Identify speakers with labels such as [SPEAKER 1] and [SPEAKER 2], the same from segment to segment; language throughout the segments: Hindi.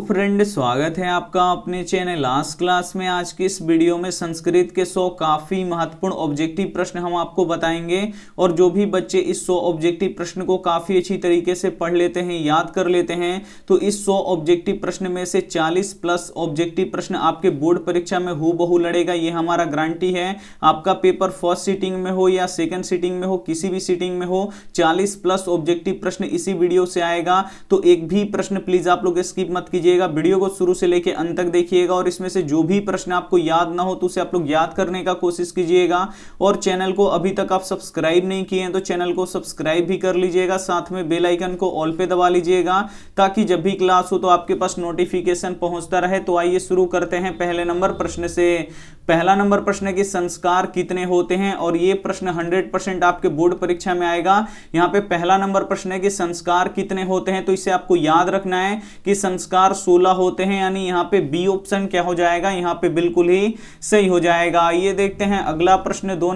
[SPEAKER 1] फ्रेंड, स्वागत है आपका अपने चैनल लास्ट क्लास में। आज की इस वीडियो में संस्कृत के 100 काफी महत्वपूर्ण ऑब्जेक्टिव प्रश्न हम आपको बताएंगे। और जो भी बच्चे इस 100 ऑब्जेक्टिव प्रश्न को काफी अच्छी तरीके से पढ़ लेते हैं, याद कर लेते हैं, तो इस 100 ऑब्जेक्टिव प्रश्न में से 40 प्लस ऑब्जेक्टिव प्रश्न आपके बोर्ड परीक्षा में हूबहू लड़ेगा। ये हमारा गारंटी है। आपका पेपर फर्स्ट सीटिंग में हो या सेकंड सीटिंग में हो, किसी भी सीटिंग में हो, 40 प्लस ऑब्जेक्टिव प्रश्न इसी वीडियो से आएगा। तो एक भी प्रश्न प्लीज आप लोग स्किप मत कीजिएगा, वीडियो को शुरू से लेकर अंत तक देखिएगा। और इसमें से जो भी प्रश्न आपको याद ना हो तो उसे आप लोग याद करने का कोशिश कीजिएगा। और चैनल को अभी तक आप सब्सक्राइब नहीं किए हैं तो चैनल को सब्सक्राइब भी कर लीजिएगा, साथ में बेल आइकन को ऑल पे दबा लीजिएगा ताकि जब भी क्लास हो तो आपके पास नोटिफिकेशन पहुंचता रहे। तो आइए शुरू करते हैं पहले नंबर प्रश्न से। पहला नंबर प्रश्न है कि संस्कार कितने होते हैं, और ये प्रश्न 100% आपके बोर्ड परीक्षा में आएगा। यहां पे पहला नंबर प्रश्न है कि संस्कार कितने होते हैं, तो इसे आपको याद रखना है कि संस्कार 16 होते हैं। यानी यहां पे बी ऑप्शन क्या हो जाएगा, यहां पे बिल्कुल ही सही हो जाएगा। ये देखते हैं अगला प्रश्न, 2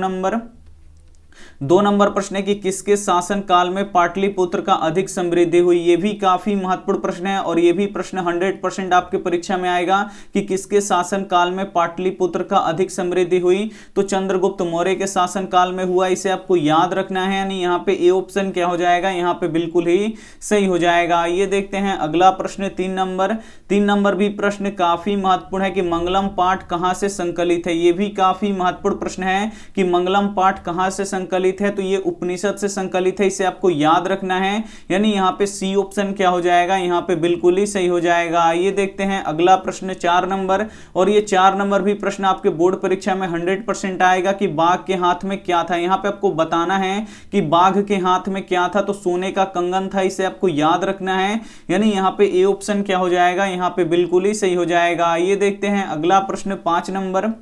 [SPEAKER 1] नंबर प्रश्न है कि किसके शासन काल में पाटलिपुत्र का अधिक समृद्धि हुई। ये भी काफी महत्वपूर्ण प्रश्न है और ये भी प्रश्न 100% आपके परीक्षा में आएगा कि किसके शासन काल में पाटलिपुत्र का अधिक समृद्धि हुई। तो चंद्रगुप्त मौर्य के शासन काल में हुआ, इसे आपको याद रखना है। यानी यहाँ पे ए ऑप्शन क्या हो जाएगा, यहाँ पे बिल्कुल ही सही हो जाएगा। ये देखते हैं अगला प्रश्न, 3 नंबर भी प्रश्न काफी महत्वपूर्ण है कि मंगलम पाठ कहां से संकलित है। ये भी काफी महत्वपूर्ण प्रश्न है कि मंगलम पाठ कहां से संकलित है, तो ये उपनिषद से संकलित है, इसे आपको याद रखना है। यानी यहां पे सी ऑप्शन क्या हो जाएगा, यहां पे बिल्कुल ही सही हो जाएगा। ये देखते हैं अगला प्रश्न, 4 नंबर, और ये 4 नंबर भी प्रश्न आपके बोर्ड परीक्षा में 100% आएगा कि बाघ के हाथ में क्या था। यहां पे आपको बताना है कि बाघ के हाथ में क्या था, तो सोने का कंगन था, इसे आपको याद रखना है। यानी यहां पे ए ऑप्शन क्या हो जाएगा, यहां पे बिल्कुल ही सही हो जाएगा। ये देखते हैं अगला प्रश्न, 5 नंबर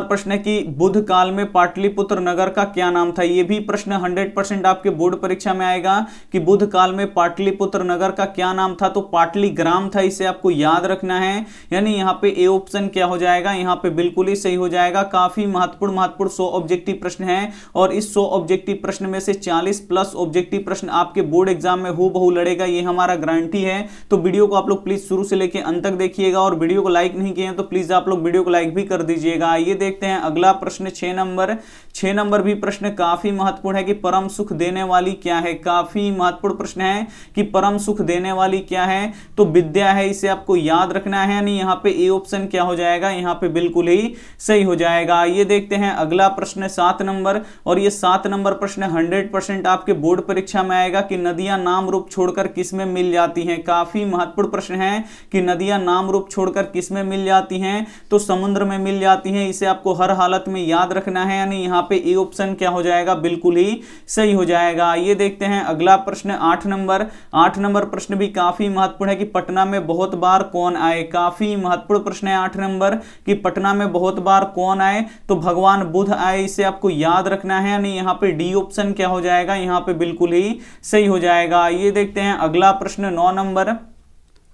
[SPEAKER 1] प्रश्न है कि बुद्ध काल में पाटलिपुत्र नगर का क्या नाम था। यह भी प्रश्न 100% आपके बोर्ड परीक्षा में आएगा कि बुद्ध काल में पाटलिपुत्र नगर का क्या नाम था, तो पाटली ग्राम था, इसे आपको याद रखना है। यानी यहां पे ए ऑप्शन क्या हो जाएगा, यहां पे बिल्कुल ही सही हो जाएगा। काफी महत्वपूर्ण 100 ऑब्जेक्टिव प्रश्न है और इस 100 ऑब्जेक्टिव प्रश्न में से 40 प्लस ऑब्जेक्टिव प्रश्न आपके बोर्ड एग्जाम में हूबहू लड़ेगा, ये हमारा गारंटी है। तो वीडियो को आप लोग प्लीज शुरू से लेकर अंत तक देखिएगा, और वीडियो को लाइक नहीं किए हैं तो प्लीज आप लोग वीडियो को लाइक भी कर दीजिएगा। ये देखते हैं अगला प्रश्न, 6 नंबर भी प्रश्न काफी महत्वपूर्ण है कि परम सुख देने वाली क्या है। काफी महत्वपूर्ण प्रश्न है कि परम सुख देने वाली क्या है, तो विद्या है, इसे आपको याद रखना है। यानी यहां पे ए ऑप्शन क्या हो जाएगा, यहां पे बिल्कुल ही सही हो जाएगा। ये देखते हैं अगला प्रश्न, 7 नंबर, और ये 7 नंबर प्रश्न 100% आपके बोर्ड परीक्षा में आएगा कि नदियां नाम रूप छोड़कर किस में मिल जाती हैं। काफी महत्वपूर्ण प्रश्न है कि नदियां नाम रूप छोड़कर किस में मिल जाती हैं, तो समुद्र में मिल जाती हैं, इसे आपको हर हालत में याद रखना है। यानी यहां पे ए ऑप्शन क्या हो जाएगा, बिल्कुल ही सही हो जाएगा। ये देखते हैं अगला प्रश्न, 8 नंबर प्रश्न भी काफी महत्वपूर्ण है कि पटना में बहुत बार कौन आए। काफी महत्वपूर्ण प्रश्न है 8 नंबर कि पटना में बहुत बार कौन आए, तो भगवान बुद्ध आए, इसे आपको याद रखना है। यानी यहां पे डी ऑप्शन क्या हो जाएगा, यहां पे बिल्कुल ही सही हो जाएगा। ये देखते हैं अगला प्रश्न,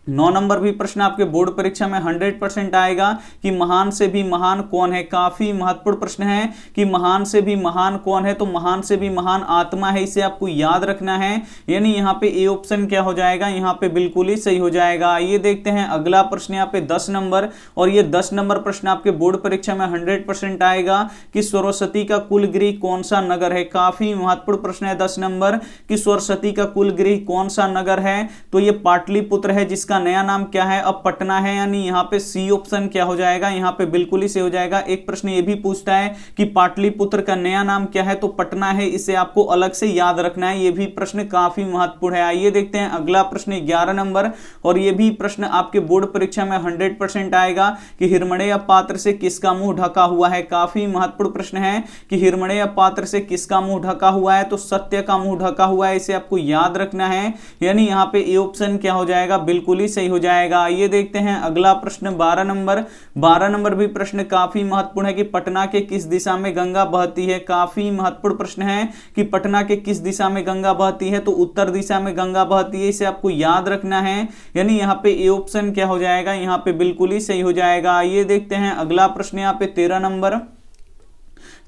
[SPEAKER 1] 9 नंबर भी प्रश्न आपके बोर्ड परीक्षा में 100% आएगा कि महान से भी महान कौन है। काफी महत्वपूर्ण प्रश्न है कि महान से भी महान कौन है, तो महान से भी महान आत्मा है, इसे आपको याद रखना है। यानी यहां पे ए ऑप्शन क्या हो जाएगा, यहां पे बिल्कुल ही सही हो जाएगा। ये देखते हैं अगला प्रश्न यहाँ पे 10 नंबर, और ये 10 नंबर प्रश्न आपके बोर्ड परीक्षा में 100% आएगा कि सरस्वती का कुलगृह कौन सा नगर है। काफी महत्वपूर्ण प्रश्न है 10 नंबर कि सरस्वती का कुलगृह कौन सा नगर है, तो ये पाटलिपुत्र है, जिसका नया नाम क्या है, अब पटना है। यानी यहां पे सी ऑप्शन क्या हो जाएगा, यहां पे बिल्कुल ही सही हो जाएगा। एक प्रश्न ये भी पूछता है कि पाटलिपुत्र का नया नाम क्या है, तो पटना है, इसे आपको अलग से याद रखना है। ये भी प्रश्न काफी महत्वपूर्ण है। आइए देखते हैं अगला प्रश्न, 11 नंबर, और ये भी प्रश्न आपके बोर्ड परीक्षा में 100% आएगा कि हिरमणेय पात्र से किसका मुंह ढका हुआ है। काफी महत्वपूर्ण प्रश्न है कि हिरमणेय पात्र से किसका मुंह ढका हुआ है, तो सत्य का मुंह ढका हुआ है, इसे आपको याद रखना है। यानी यहां पे ए ऑप्शन क्या हो जाएगा, बिल्कुल ही सही हो जाएगा। ये देखते हैं अगला प्रश्न, 12 नंबर भी प्रश्न काफी महत्वपूर्ण है कि पटना के किस दिशा में गंगा बहती है। काफी महत्वपूर्ण प्रश्न है कि पटना के किस दिशा में गंगा बहती है, तो उत्तर दिशा में गंगा बहती है, इसे आपको याद रखना है। यानी यहाँ पे ए ऑप्शन क्या हो जाएगा, यहाँ पे बिल्कुल ही सही हो जाएगा। ये देखते हैं अगला प्रश्न यहाँ पे 13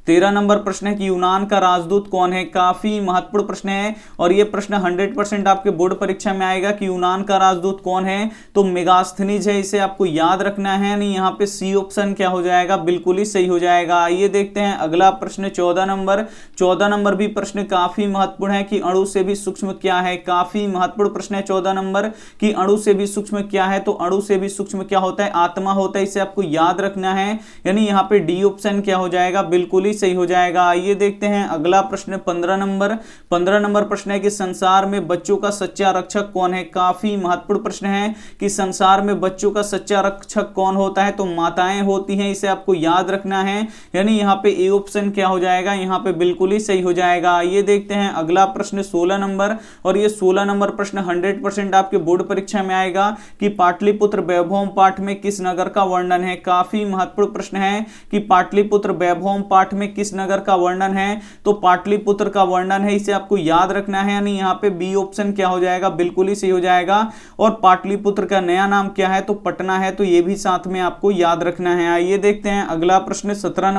[SPEAKER 1] 13 नंबर प्रश्न है कि यूनान का राजदूत कौन है, काफी महत्वपूर्ण प्रश्न है और यह प्रश्न 100% आपके बोर्ड परीक्षा में आएगा कि यूनान का राजदूत कौन है, तो मेगास्थनीज है, इसे आपको याद रखना है। नहीं, यहाँ पे सी ऑप्शन क्या हो जाएगा, बिल्कुल ही सही हो जाएगा। आइए देखते हैं अगला प्रश्न 14 नंबर भी प्रश्न काफी महत्वपूर्ण है कि अणु से भी सूक्ष्म क्या है, काफी महत्वपूर्ण प्रश्न है 14 नंबर कि अणु से भी सूक्ष्म क्या है, तो अणु से भी सूक्ष्म क्या होता है, आत्मा होता है, इसे आपको याद रखना है। यानी यहाँ पे डी ऑप्शन क्या हो जाएगा, बिल्कुल ही सही हो जाएगा। आइए देखते हैं अगला प्रश्न 15 नंबर प्रश्न है कि संसार में बच्चों का सच्चा रक्षक कौन है, काफी महत्वपूर्ण प्रश्न है कि संसार में बच्चों का सच्चा रक्षक कौन होता है, तो माताएं होती हैं, इसे आपको याद रखना है। यानी यहाँ पे ए ऑप्शन क्या हो जाएगा, यहाँ पे बिल्कुल ही सही हो जाएगा। ये देखते हैं अगला प्रश्न 16 नंबर और ये 16 नंबर प्रश्न 100% आपके बोर्ड परीक्षा में आएगा कि पाटलिपुत्र वैभव पाठ में किस नगर का वर्णन है, काफी महत्वपूर्ण प्रश्न है कि पाटलिपुत्र वैभव पाठ में किस नगर का वर्णन है, तो पाटलिपुत्र का वर्णन है, इसे आपको याद रखना है। यानी यहाँ पे बी ऑप्शन क्या हो जाएगा, बिल्कुल ही सही हो जाएगा। और पाटलिपुत्र का नया नाम क्या है, तो पटना है, तो ये भी साथ में आपको याद रखना है। आइए देखते हैं अगला प्रश्न 17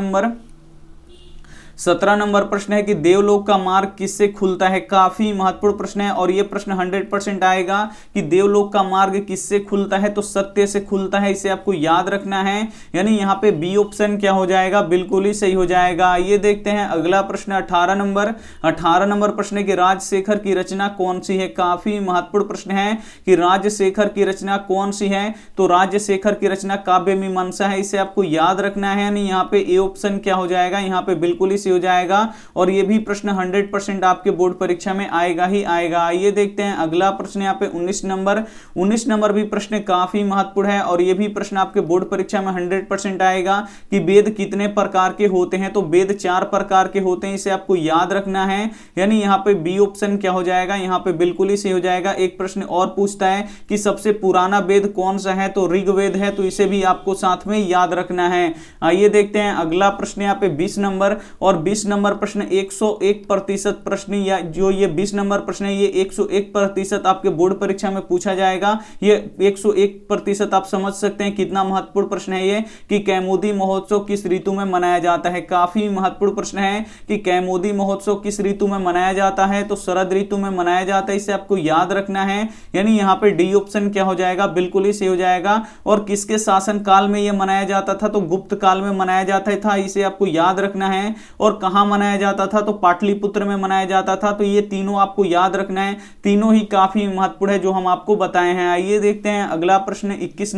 [SPEAKER 1] नंबर प्रश्न है कि देवलोक का मार्ग किससे खुलता है, काफी महत्वपूर्ण प्रश्न है और यह प्रश्न 100% आएगा कि देवलोक का मार्ग किससे खुलता है, तो सत्य से खुलता है, इसे आपको याद रखना है। यानी यहाँ पे बी ऑप्शन क्या हो जाएगा, बिल्कुल ही सही हो जाएगा। ये देखते हैं अगला प्रश्न 18 नंबर प्रश्न है कि राजशेखर की रचना कौन सी है, काफी महत्वपूर्ण प्रश्न है कि राजशेखर की रचना कौन सी है, तो राजशेखर की रचना काव्य मीमांसा है, इसे आपको याद रखना है। यानी यहाँ पे ए ऑप्शन क्या हो जाएगा, यहाँ पे बिल्कुल ही हो जाएगा और यह भी प्रश्न 100% आपके बोर्ड परीक्षा में आएगा ही आएगा। आइए देखते हैं अगला प्रश्न यहाँ पे 19 नंबर भी प्रश्न काफी महत्वपूर्ण है और यह भी प्रश्न आपके बोर्ड परीक्षा में 100% आएगा कि वेद कितने प्रकार के होते हैं, तो वेद 4 प्रकार के होते हैं, इसे आपको याद रखना है। यानी यहाँ पे बी ऑप्शन क्या हो जाएगा, यहाँ पे बिल्कुल ही सही हो जाएगा। एक प्रश्न और पूछता है कि सबसे पुराना वेद कौन सा है, तो ऋग्वेद है, तो इसे भी आपको साथ में याद रखना है। आइए देखते हैं अगला प्रश्न यहाँ पे 20 नंबर और 20 नंबर प्रश्न 101% प्रश्न, या जो ये 20 नंबर प्रश्न है ये 101% आपके बोर्ड परीक्षा में पूछा जाएगा। ये 101% आप समझ सकते हैं कितना महत्वपूर्ण प्रश्न है ये कि कैमोदी महोत्सव किस ऋतु में मनाया जाता है, काफी महत्वपूर्ण प्रश्न है कि कैमोदी महोत्सव किस ऋतु में मनाया जाता है, तो शरद ऋतु में मनाया जाता है, इसे आपको याद रखना है। यानी यहाँ पे डी ऑप्शन क्या हो जाएगा, बिल्कुल ही सही हो जाएगा। और किसके शासन काल में यह मनाया जाता था, तो गुप्त काल में मनाया जाता था, इसे आपको याद रखना है। और कहां मनाया जाता था, तो पाटलिपुत्र में मनाया जाता था, तो ये तीनों आपको याद रखना है, तीनों ही काफी महत्वपूर्ण है जो हम आपको बताए हैं। आइए देखते हैं अगला प्रश्न 21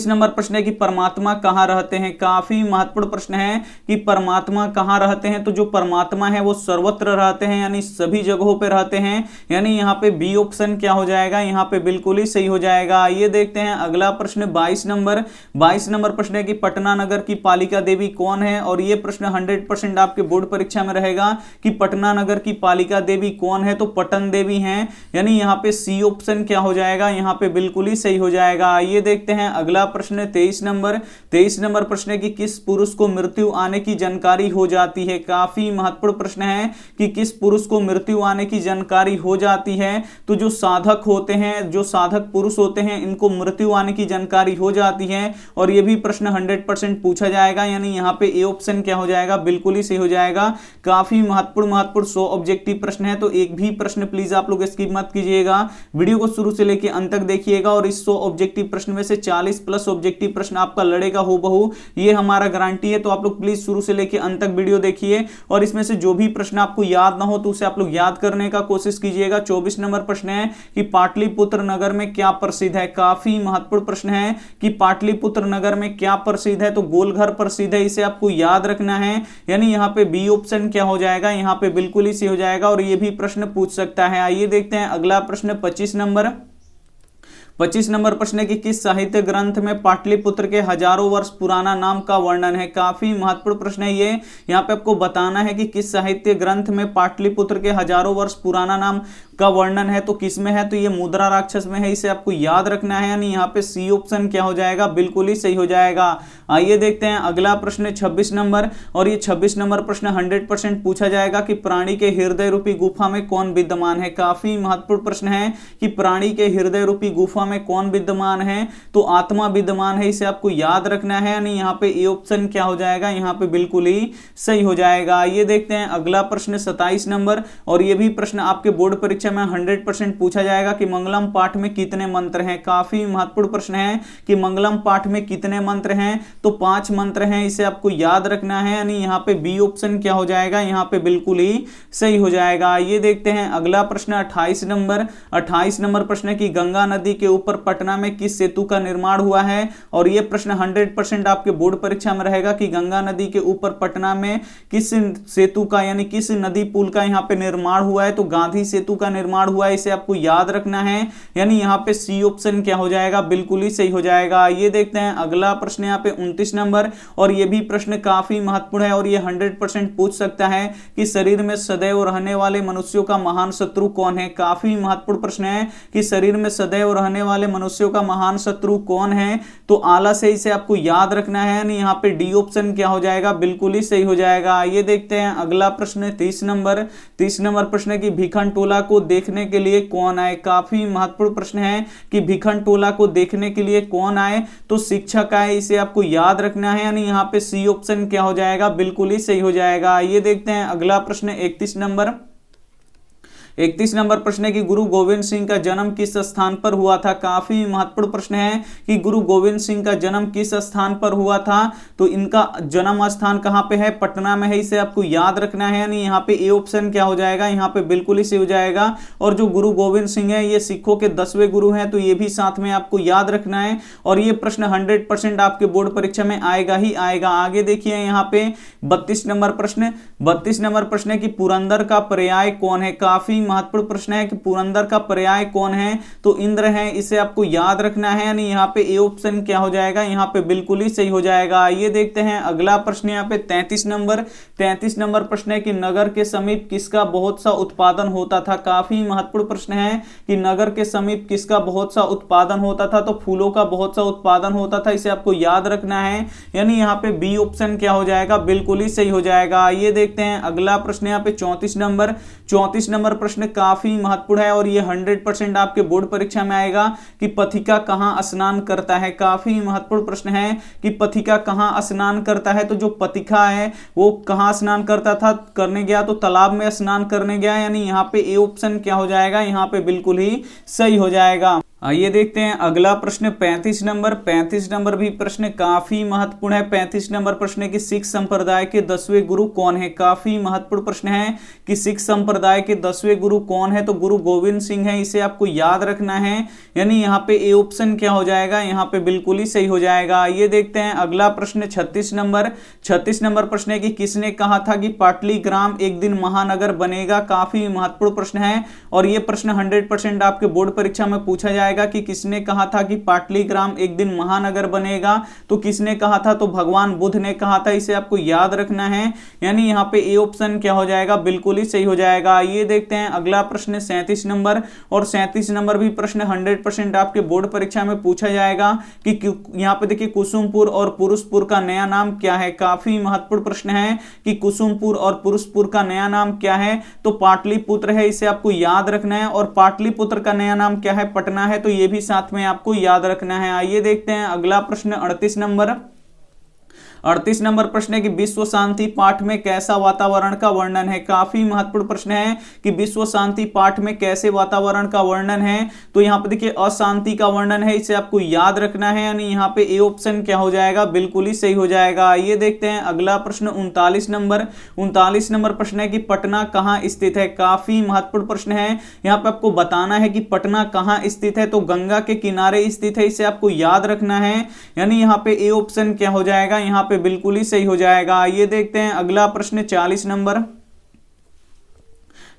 [SPEAKER 1] नंबर प्रश्न है कि परमात्मा कहाँ रहते हैं, काफी महत्वपूर्ण प्रश्न है कि परमात्मा कहाँ रहते हैं, तो जो परमात्मा है वो सर्वत्र रहते हैं, यानी सभी जगहों पे रहते हैं। यानी यहाँ पे बी ऑप्शन क्या हो जाएगा, यहाँ पे बिल्कुल ही सही हो जाएगा। ये देखते हैं अगला प्रश्न 22 नंबर प्रश्न है कि पटना नगर की पालिका देवी कौन है, और ये प्रश्न 100% आपके बोर्ड परीक्षा में रहेगा कि पटना नगर की पालिका देवी कौन है, तो पटन देवी है। यानी यहाँ पे सी ऑप्शन क्या हो जाएगा, यहाँ पे बिल्कुल ही सही हो जाएगा। ये देखते हैं अगला प्रश्न 23 नंबर प्रश्न है कि किस पुरुष को मृत्यु आने की जानकारी हो जाती है, काफी महत्वपूर्ण प्रश्न है कि किस पुरुष को मृत्यु आने की जानकारी हो जाती है, तो जो साधक होते हैं, जो साधक पुरुष होते हैं, इनको मृत्यु आने की जानकारी हो जाती है और यह भी प्रश्न 100% पूछा जाएगा। यानी यहाँ पे ए ऑप्शन क्या हो जाएगा, बिल्कुल ही सही हो जाएगा। काफी महत्वपूर्ण 100 ऑब्जेक्टिव प्रश्न है, तो एक भी प्रश्न प्लीज आप लोग स्किप मत कीजिएगा, वीडियो को शुरू से लेकर अंत तक देखिएगा और इस 100 ऑब्जेक्टिव प्रश्न में से 40 प्लस ऑब्जेक्टिव प्रश्न आपका लड़ेगा हो बहू, ये हमारा गारंटी है। तो आप लोग प्लीज शुरू से लेकर अंत तक वीडियो देखिए और इसमें से जो भी प्रश्न आपको याद ना हो तो उसे आप लोग याद करने का कोशिश कीजिएगा। 24 नंबर प्रश्न है कि पाटलिपुत्र नगर में क्या प्रसिद्ध है, काफी महत्वपूर्ण प्रश्न है कि पाटलिपुत्र नगर में क्या प्रसिद्ध है, तो गोलघर प्रसिद्ध है, इसे आपको याद रखना है। यानी यहाँ पे बी ऑप्शन क्या हो जाएगा, यहाँ पे बिल्कुल ही सही हो जाएगा और ये भी प्रश्न पूछ सकता है। आइए देखते हैं अगला प्रश्न 25 नंबर प्रश्न है कि किस साहित्य ग्रंथ में पाटलिपुत्र के हजारों वर्ष पुराना नाम का वर्णन है, काफी महत्वपूर्ण प्रश्न है ये। यहाँ पे आपको बताना है कि किस साहित्य ग्रंथ में पाटलिपुत्र के हजारों वर्ष पुराना नाम का वर्णन है, तो किस में है, तो ये मुद्रा राक्षस में है, इसे आपको याद रखना है। यानी यहाँ पे सी ऑप्शन क्या हो जाएगा, बिल्कुल ही सही हो जाएगा। आइए देखते हैं अगला प्रश्न 26 नंबर और ये 26 नंबर प्रश्न 100% पूछा जाएगा कि प्राणी के हृदय रूपी गुफा में कौन विद्यमान है, काफी महत्वपूर्ण प्रश्न है कि प्राणी के हृदय रूपी गुफा में कौन विद्यमान है, तो आत्मा विद्यमान है, इसे आपको याद रखना है। यानी यहाँ पे ए ऑप्शन क्या हो जाएगा, यहाँ पे बिल्कुल ही सही हो जाएगा। ये देखते हैं अगला प्रश्न 27 नंबर, और ये भी प्रश्न आपके बोर्ड परीक्षा में 100% पूछा जाएगा कि मंगलम पाठ में कितने मंत्र हैं। काफी महत्वपूर्ण प्रश्न है कि मंगलम पाठ में कितने मंत्र हैं, तो 5 मंत्र हैं, इसे आपको याद रखना है। यानी यहाँ पे बी ऑप्शन क्या हो जाएगा, यहाँ पे बिल्कुल ही सही हो जाएगा। ये देखते हैं अगला प्रश्न 28 नंबर। 28 नंबर प्रश्न की गंगा नदी के ऊपर पटना में किस सेतु का निर्माण हुआ है, और ये प्रश्न 100% आपके बोर्ड परीक्षा में रहेगा कि गंगा नदी के ऊपर पटना में किस सेतु का यानी किस नदी पुल का यहाँ पे निर्माण हुआ है, तो गांधी सेतु का निर्माण हुआ है, इसे आपको याद रखना है। यानी यहाँ पे सी ऑप्शन क्या हो जाएगा, बिल्कुल ही सही हो जाएगा। ये देखते हैं अगला प्रश्न यहाँ पे 29 नंबर, और ये भी प्रश्न काफी महत्वपूर्ण है और ये 100% पूछ सकता है कि शरीर में सदैव रहने वाले मनुष्यों का महान शत्रु कौन है। काफी महत्वपूर्ण प्रश्न है कि शरीर में सदैव रहने वाले मनुष्यों का महान शत्रु कौन है, तो आलस है, इसे आपको याद रखना है। यानी यहाँ पे डी ऑप्शन क्या हो जाएगा, बिल्कुल ही सही हो जाएगा। ये देखते हैं अगला प्रश्न 30 नंबर। 30 नंबर प्रश्न की भिखन टोला को देखने के लिए कौन आए। काफी महत्वपूर्ण प्रश्न है कि भिखन टोला को देखने के लिए कौन आए, तो शिक्षक आए, इसे आपको याद रखना है। यानी यहाँ पे सी ऑप्शन क्या हो जाएगा, बिल्कुल ही सही हो जाएगा। ये देखते हैं अगला प्रश्न 31 नंबर। 31 नंबर प्रश्न है कि गुरु गोविंद सिंह का जन्म किस स्थान पर हुआ था। काफी महत्वपूर्ण प्रश्न है कि गुरु गोविंद सिंह का जन्म किस स्थान पर हुआ था, तो इनका जन्म स्थान कहां पे है, पटना में है, इसे आपको याद रखना है। यानी यहाँ पे ए ऑप्शन क्या हो जाएगा, यहाँ पे बिल्कुल ही सही हो जाएगा। और जो गुरु गोविंद सिंह है ये सिखों के 10वें गुरु हैं, तो ये भी साथ में आपको याद रखना है। और ये प्रश्न 100% आपके बोर्ड परीक्षा में आएगा ही आएगा। आगे देखिए यहाँ पे 32 नंबर प्रश्न। 32 नंबर प्रश्न है कि पुरंदर का पर्याय कौन है। काफी महत्वपूर्ण प्रश्न है कि पुरंदर का पर्याय कौन है, तो इंद्र है, इसे आपको याद रखना है। यानी यहाँ पे ए ऑप्शन क्या हो जाएगा, यहाँ पे बिल्कुल ही सही हो जाएगा। ये देखते हैं अगला प्रश्न यहाँ पे 33 नंबर। 33 नंबर प्रश्न है कि नगर के समीप किसका बहुत सा उत्पादन होता था। काफी महत्वपूर्ण प्रश्न है कि नगर के समीप किसका बहुत सा उत्पादन होता था, तो फूलों का बहुत सा उत्पादन होता था, इसे आपको याद रखना है। यानी यहाँ पे बी ऑप्शन क्या हो जाएगा, बिल्कुल ही सही हो जाएगा। ये देखते हैं अगला प्रश्न यहाँ पे 34 नंबर। 34 नंबर प्रश्न काफी महत्वपूर्ण है और ये 100% आपके बोर्ड परीक्षा में आएगा कि पथिका कहां स्नान करता है। काफी महत्वपूर्ण प्रश्न है कि पथिका कहां स्नान करता है, तो जो पथिका है वो कहां स्नान करता था, करने गया तो तालाब में स्नान करने गया। यानी यहाँ पे ए ऑप्शन क्या हो जाएगा, यहाँ पे बिल्कुल ही सही हो जाएगा। आइए देखते हैं अगला प्रश्न 35 नंबर। 35 नंबर भी प्रश्न काफी महत्वपूर्ण है। 35 नंबर प्रश्न है कि सिख संप्रदाय के 10वें गुरु कौन है। काफी महत्वपूर्ण प्रश्न है कि सिख संप्रदाय के 10वें गुरु कौन है, तो गुरु गोविंद सिंह है, इसे आपको याद रखना है। यानी यहाँ पे ए ऑप्शन क्या हो जाएगा, यहाँ पे बिल्कुल ही सही हो जाएगा। ये देखते हैं अगला प्रश्न 36 नंबर। 36 नंबर प्रश्न है कि किसने कहा था कि पाटलीग्राम एक दिन महानगर बनेगा। काफी महत्वपूर्ण प्रश्न है और ये प्रश्न 100% आपके बोर्ड परीक्षा में पूछा जाएगा कि किसने कहा था कि पाटलीग्राम एक दिन महानगर बनेगा, तो किसने कहा था, तो भगवान बुद्ध ने कहा था, इसे आपको याद रखना है। यानी यहाँ पे ए ऑप्शन क्या हो जाएगा, बिल्कुल ही सही हो जाएगा। ये देखते हैं अगला प्रश्न 37 नंबर। और 37 नंबर भी प्रश्न 100% आपके बोर्ड परीक्षा में पूछा जाएगा कि यहाँ पे देखिए कुसुमपुर और पुरुषपुर का नया नाम क्या है। काफी महत्वपूर्ण प्रश्न है कि कुसुमपुर और पुरुषपुर का नया नाम क्या है, तो पाटलिपुत्र है, इसे आपको याद रखना है। और पाटलिपुत्र का नया नाम क्या है, पटना है, तो ये भी साथ में आपको याद रखना है। आइए देखते हैं अगला प्रश्न 38 नंबर। 38 नंबर प्रश्न है कि विश्व शांति पाठ में कैसा वातावरण का वर्णन है। काफी महत्वपूर्ण प्रश्न है कि विश्व शांति पाठ में कैसे वातावरण का वर्णन है, तो यहाँ पे देखिए अशांति का वर्णन है, इसे आपको याद रखना है। यानी यहाँ पे ए ऑप्शन क्या हो जाएगा, बिल्कुल ही सही हो जाएगा। ये देखते हैं अगला प्रश्न 39 नंबर। 39 नंबर प्रश्न है कि पटना कहाँ स्थित है। काफी महत्वपूर्ण प्रश्न है, यहाँ पे आपको बताना है कि पटना कहाँ स्थित है, तो गंगा के किनारे स्थित है, इसे आपको याद रखना है। यानी यहाँ पे ए ऑप्शन क्या हो जाएगा, यहाँ पे बिल्कुल ही सही हो जाएगा। ये देखते हैं अगला प्रश्न 40 नंबर।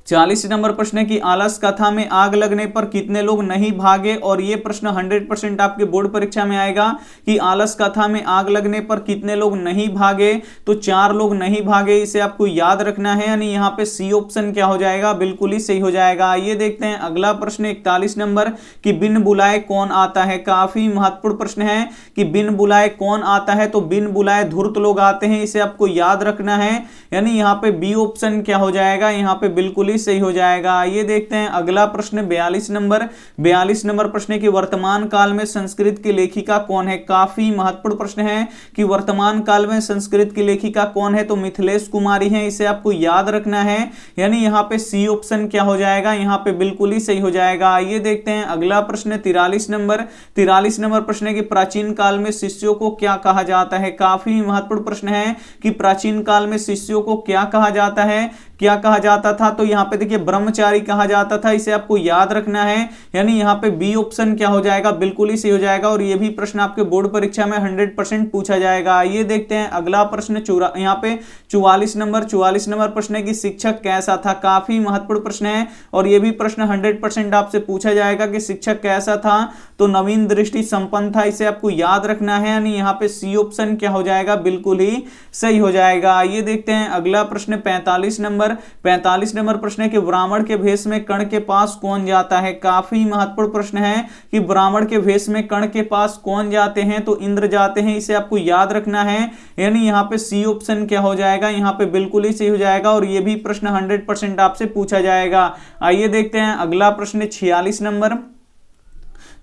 [SPEAKER 1] 40 नंबर प्रश्न है कि आलस कथा में आग लगने पर कितने लोग नहीं भागे, और ये प्रश्न 100% आपके बोर्ड परीक्षा में आएगा कि आलस कथा में आग लगने पर कितने लोग नहीं भागे, तो 4 लोग नहीं भागे, इसे आपको याद रखना है। यानी यहाँ पे सी ऑप्शन क्या हो जाएगा, बिल्कुल ही सही हो जाएगा। ये देखते हैं अगला प्रश्न 41 नंबर कि बिन बुलाए कौन आता है। काफी महत्वपूर्ण प्रश्न है कि बिन बुलाए कौन आता है, तो बिन बुलाए धूर्त लोग आते हैं, इसे आपको याद रखना है। यानी यहाँ पे बी ऑप्शन क्या हो जाएगा, यहाँ पे बिल्कुल ही सही हो जाएगा। ये देखते हैं अगला प्रश्न 42 नंबर। 42 नंबर प्रश्न की वर्तमान काल में संस्कृत की लेखिका कौन है। काफी महत्वपूर्ण प्रश्न है कि वर्तमान काल में संस्कृत की लेखिका कौन है, तो मिथिलेश कुमारी है, इसे आपको याद रखना है। यानी यहाँ पे सी ऑप्शन क्या हो जाएगा, यहाँ पे बिल्कुल ही सही हो जाएगा। ये देखते हैं अगला प्रश्न 43 नंबर। 43 नंबर प्रश्न की प्राचीन काल में शिष्यों को क्या कहा जाता है। काफी महत्वपूर्ण प्रश्न है कि प्राचीन काल में शिष्यों को क्या कहा जाता है, क्या कहा जाता था, तो यहाँ पे देखिए ब्रह्मचारी कहा जाता था, इसे आपको याद रखना है। यानी यहाँ पे बी ऑप्शन क्या हो जाएगा, बिल्कुल ही सही हो जाएगा। और ये भी प्रश्न आपके बोर्ड परीक्षा में 100% पूछा जाएगा। ये देखते हैं अगला प्रश्न यहाँ पे 44 नंबर। 44 नंबर प्रश्न की शिक्षक कैसा था। काफी महत्वपूर्ण प्रश्न है और ये भी प्रश्न 100% आपसे पूछा जाएगा कि शिक्षक कैसा था, तो नवीन दृष्टि संपन्न था, इसे आपको याद रखना है। यानी यहाँ पे सी ऑप्शन क्या हो जाएगा, बिल्कुल ही सही हो जाएगा। ये देखते हैं अगला प्रश्न 45 नंबर। 45 नंबर प्रश्न है कि ब्राह्मण के भेष में कर्ण के पास कौन जाता है। काफी महत्वपूर्ण प्रश्न है कि ब्राह्मण के भेष में कर्ण के पास कौन जाते हैं, तो इंद्र जाते हैं, इसे आपको याद रखना है। यानी यहाँ पे सी ऑप्शन क्या हो जाएगा, यहाँ पे बिल्कुल ही सही हो जाएगा। और ये भी प्रश्न 100% आपसे पूछा जाएगा। आइए देखते हैं अगला प्रश्न 46 नंबर।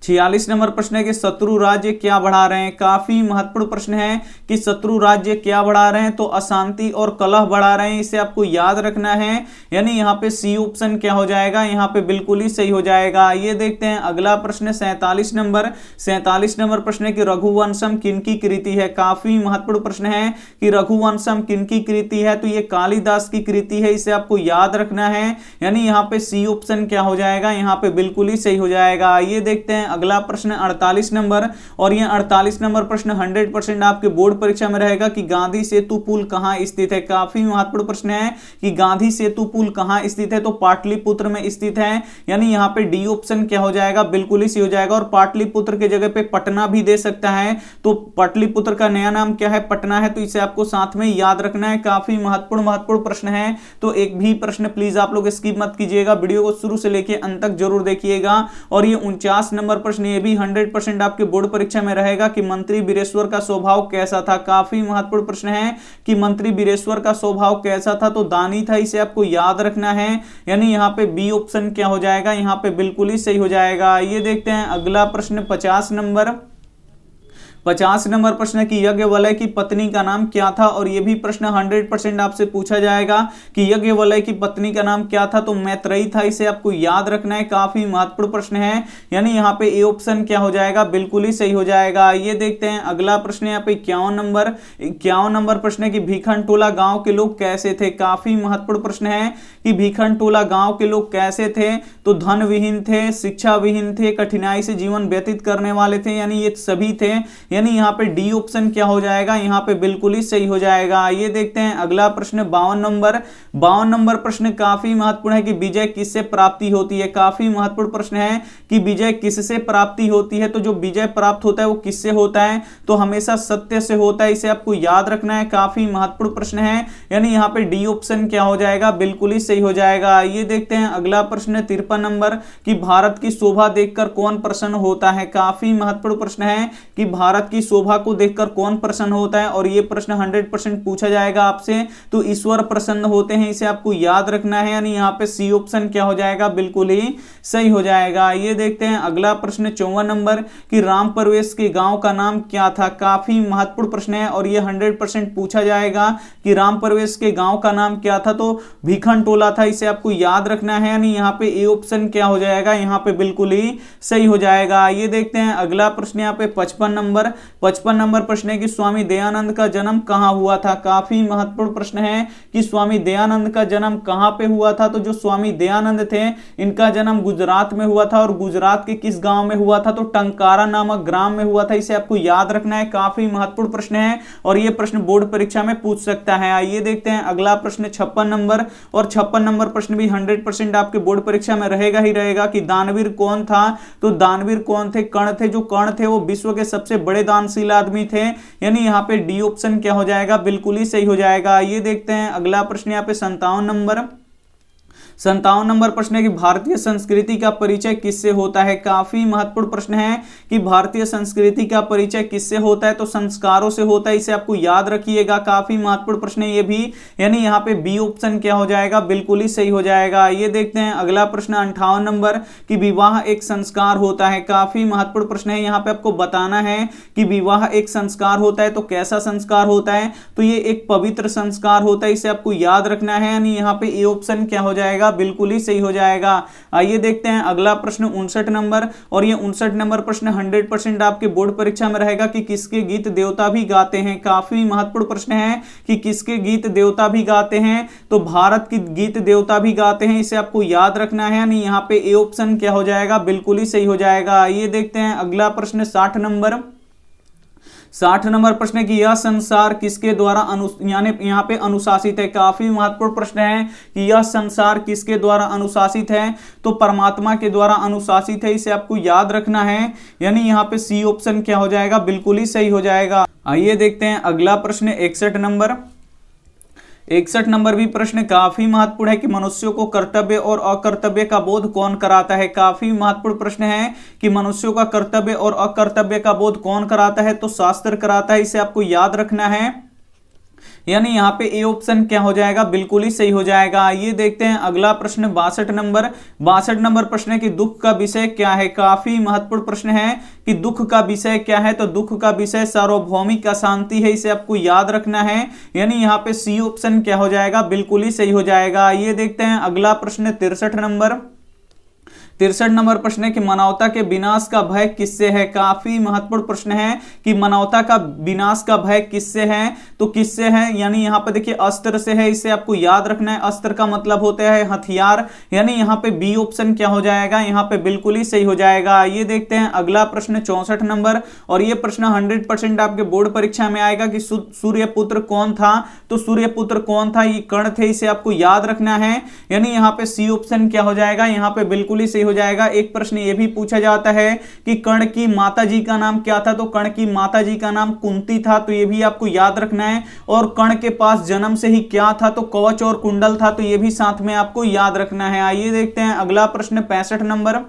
[SPEAKER 1] 46 नंबर प्रश्न है कि शत्रु राज्य क्या बढ़ा रहे हैं। काफी महत्वपूर्ण प्रश्न है कि शत्रु राज्य क्या बढ़ा रहे हैं, तो अशांति और कलह बढ़ा रहे हैं, इसे आपको याद रखना है। यानी यहाँ पे सी ऑप्शन क्या हो जाएगा, यहाँ पे बिल्कुल ही सही हो जाएगा। ये देखते हैं अगला प्रश्न 47 नंबर। 47 नंबर प्रश्न है कि रघुवंशम किनकी कृति है। काफी महत्वपूर्ण प्रश्न है कि रघुवंशम किनकी कृति है, तो ये कालिदास की कृति है, इसे आपको याद रखना है। यानी यहाँ पे सी ऑप्शन क्या हो जाएगा, यहाँ पे बिल्कुल ही सही हो जाएगा। ये देखते हैं अगला प्रश्न 48 नंबर। और ये 48 नंबर प्रश्न 100% आपके बोर्ड परीक्षा में रहेगा कि गांधी सेतु पुल कहां स्थित है। काफी महत्वपूर्ण प्रश्न है कि गांधी सेतु पुल कहां स्थित है, तो पाटलिपुत्र में स्थित है। यानी यहाँ पे डी ऑप्शन क्या हो जाएगा, बिल्कुल ही सही हो जाएगा। और पाटलिपुत्र के जगह पे पटना भी दे सकता है, तो पाटलिपुत्र का नया नाम क्या है, पटना है, तो इसे आपको साथ में याद रखना है। काफी महत्वपूर्ण प्रश्न है, तो एक भी प्रश्न प्लीज आप लोग स्किप मत कीजिएगा, वीडियो को शुरू से लेके अंत तक जरूर देखिएगा। और ये 49 नंबर प्रश्न ये भी 100% आपके बोर्ड परीक्षा में रहेगा कि मंत्री बीरेश्वर का स्वभाव कैसा था। काफी महत्वपूर्ण प्रश्न है कि मंत्री बीरेश्वर का स्वभाव कैसा था, तो दानी था, इसे आपको याद रखना है। यानी यहाँ पे बी ऑप्शन क्या हो जाएगा, यहाँ पे बिल्कुल ही सही हो जाएगा। ये देखते हैं अगला प्रश्न 50 नंबर। 50 नंबर प्रश्न की यज्ञवल्क्य की पत्नी का नाम क्या था। और यह भी प्रश्न 100% आपसे पूछा जाएगा कि यज्ञवल्क्य की पत्नी का नाम क्या था, तो मैत्रेयी था, इसे आपको याद रखना है। काफी महत्वपूर्ण प्रश्न है। यानी यहाँ पे ए ऑप्शन क्या हो जाएगा, बिल्कुल ही सही हो जाएगा। ये देखते हैं अगला प्रश्न यहाँ पे 51 नंबर। 51 नंबर प्रश्न है कि भीखनटोला गांव के लोग कैसे थे। काफी महत्वपूर्ण प्रश्न है कि भीखनटोला गांव के लोग कैसे थे, तो धन विहीन थे, शिक्षा विहीन थे, कठिनाई से जीवन व्यतीत करने वाले थे, यानी ये सभी थे। यानी यहाँ पे डी ऑप्शन क्या हो जाएगा, यहाँ पे बिल्कुल ही सही हो जाएगा। ये देखते हैं अगला प्रश्न 52 नंबर। 52 नंबर प्रश्न काफी महत्वपूर्ण है कि विजय किससे प्राप्ति होती है। काफी महत्वपूर्ण प्रश्न है कि विजय किससे प्राप्ति होती है, तो जो विजय प्राप्त होता है वो किससे होता है, तो हमेशा सत्य से होता है, इसे आपको याद रखना है। काफी महत्वपूर्ण प्रश्न है। यानी यहाँ पे डी ऑप्शन क्या हो जाएगा, बिल्कुल ही सही हो जाएगा। ये देखते हैं अगला प्रश्न 53 नंबर कि भारत की शोभा देखकर कौन प्रसन्न होता है। काफी महत्वपूर्ण प्रश्न है कि भारत की शोभा को देखकर कौन प्रसन्न होता है, और यह प्रश्न 100% पूछा जाएगा आपसे, तो ईश्वर प्रसन्न होते हैं, इसे आपको याद रखना है। यानी यहाँ पे सी ऑप्शन क्या हो जाएगा, बिल्कुल ही सही हो जाएगा। ये देखते हैं अगला प्रश्न 54 नंबर कि राम प्रवेश के गांव का नाम क्या था। काफी महत्वपूर्ण प्रश्न है और यह 100% पूछा जाएगा कि राम प्रवेश के गांव का नाम क्या था, तो भीखनटोला था, इसे आपको याद रखना है। यानी यहाँ पे ए ऑप्शन क्या हो जाएगा, यहाँ पे बिल्कुल ही सही हो जाएगा। ये देखते हैं अगला प्रश्न यहाँ पे 55 नंबर। 55 नंबर प्रश्न है कि स्वामी दयानंद का जन्म कहां हुआ था। काफी महत्वपूर्ण प्रश्न है कि स्वामी दयानंद का जन्म कहां पे हुआ था, तो जो स्वामी दयानंद थे इनका जन्म गुजरात में हुआ था, और गुजरात के किस गांव में हुआ था, तो टंकारा नामक ग्राम में हुआ था, इसे आपको याद रखना है। काफी महत्वपूर्ण प्रश्न है और यह प्रश्न बोर्ड परीक्षा में पूछ सकता है। आइए देखते हैं अगला प्रश्न 56 नंबर। और 56 नंबर प्रश्न भी 100% आपके बोर्ड परीक्षा में रहेगा ही रहेगा कि दानवीर कौन था, तो दानवीर कौन थे, कर्ण थे। जो कर्ण थे वो विश्व के सबसे बड़े दानशील आदमी थे। यानी यहाँ पे डी ऑप्शन क्या हो जाएगा, बिल्कुल ही सही हो जाएगा। ये देखते हैं अगला प्रश्न यहाँ पे 57 नंबर। 57 नंबर प्रश्न है कि भारतीय संस्कृति का परिचय किससे होता है। काफी महत्वपूर्ण प्रश्न है कि भारतीय संस्कृति का परिचय किससे होता है, तो संस्कारों से होता है, इसे आपको याद रखिएगा। काफी महत्वपूर्ण प्रश्न है ये भी, यानी यहाँ पे बी ऑप्शन क्या हो जाएगा, बिल्कुल ही सही हो जाएगा। ये देखते हैं अगला प्रश्न 58 नंबर कि विवाह एक संस्कार होता है। काफी महत्वपूर्ण प्रश्न है, यहाँ पे आपको बताना है कि विवाह एक संस्कार होता है, तो कैसा संस्कार होता है, तो ये एक पवित्र संस्कार होता है, इसे आपको याद रखना है। यानी यहाँ पे ए ऑप्शन क्या हो जाएगा, बिल्कुल ही सही हो जाएगा। आइए देखते हैं अगला प्रश्न 59 नंबर, और ये 59 नंबर प्रश्न 100% आपके बोर्ड परीक्षा में रहेगा कि किसके गीत देवता भी गाते हैं। काफी महत्वपूर्ण प्रश्न है कि किसके गीत देवता भी गाते हैं, तो भारत की गीत देवता भी गाते हैं, इसे आपको याद रखना है। यानी यहाँ पे ए ऑप्शन क्या हो जाएगा, बिल्कुल ही सही हो जाएगा। ये देखते हैं अगला प्रश्न 60 नंबर। 60 नंबर प्रश्न है कि यह संसार किसके द्वारा यानी यहाँ पे अनुशासित है। काफी महत्वपूर्ण प्रश्न है कि यह संसार किसके द्वारा अनुशासित है, तो परमात्मा के द्वारा अनुशासित है, इसे आपको याद रखना है। यानी यहाँ पे सी ऑप्शन क्या हो जाएगा, बिल्कुल ही सही हो जाएगा। आइए देखते हैं अगला प्रश्न 61 नंबर। 61 नंबर भी प्रश्न काफी महत्वपूर्ण है कि मनुष्यों को कर्तव्य और अकर्तव्य का बोध कौन कराता है। काफी महत्वपूर्ण प्रश्न है कि मनुष्यों का कर्तव्य और अकर्तव्य का बोध कौन कराता है, तो शास्त्र कराता है, इसे आपको याद रखना है। यानी यहाँ पे ए ऑप्शन क्या हो जाएगा, बिल्कुल ही सही हो जाएगा। ये देखते हैं अगला प्रश्न 62 नंबर। 62 नंबर प्रश्न है कि दुख का विषय क्या है। काफी महत्वपूर्ण प्रश्न है कि दुख का विषय क्या है, तो दुख का विषय सार्वभौमिक अशांति है, इसे आपको याद रखना है। यानी यहाँ पे सी ऑप्शन क्या हो जाएगा, बिल्कुल ही सही हो जाएगा। ये देखते हैं अगला प्रश्न 63 नंबर। 63 नंबर प्रश्न है कि मानवता के विनाश का भय किससे है। काफी महत्वपूर्ण प्रश्न है कि मानवता का विनाश का भय किससे है, तो किससे है, यानी यहाँ पे देखिए अस्त्र से है, इसे आपको याद रखना है। अस्त्र का मतलब होता है हथियार, यानी यहाँ पे बी ऑप्शन क्या हो जाएगा, यहाँ पे बिल्कुल ही सही हो जाएगा। ये देखते हैं अगला प्रश्न 64 नंबर, और ये प्रश्न 100% आपके बोर्ड परीक्षा में आएगा कि सूर्यपुत्र कौन था, तो सूर्यपुत्र कौन था, ये कर्ण थे, इसे आपको याद रखना है। यानी यहाँ पे सी ऑप्शन क्या हो जाएगा, यहाँ पे बिल्कुल ही सही हो जाएगा। एक प्रश्न ये भी पूछा जाता है कि कर्ण की माता जी का नाम क्या था, तो कर्ण की माता जी का नाम कुंती था, तो ये भी आपको याद रखना है। और कर्ण के पास जन्म से ही क्या था, तो कवच और कुंडल था, तो ये भी साथ में आपको याद रखना है। आइए देखते हैं अगला प्रश्न 65 नंबर।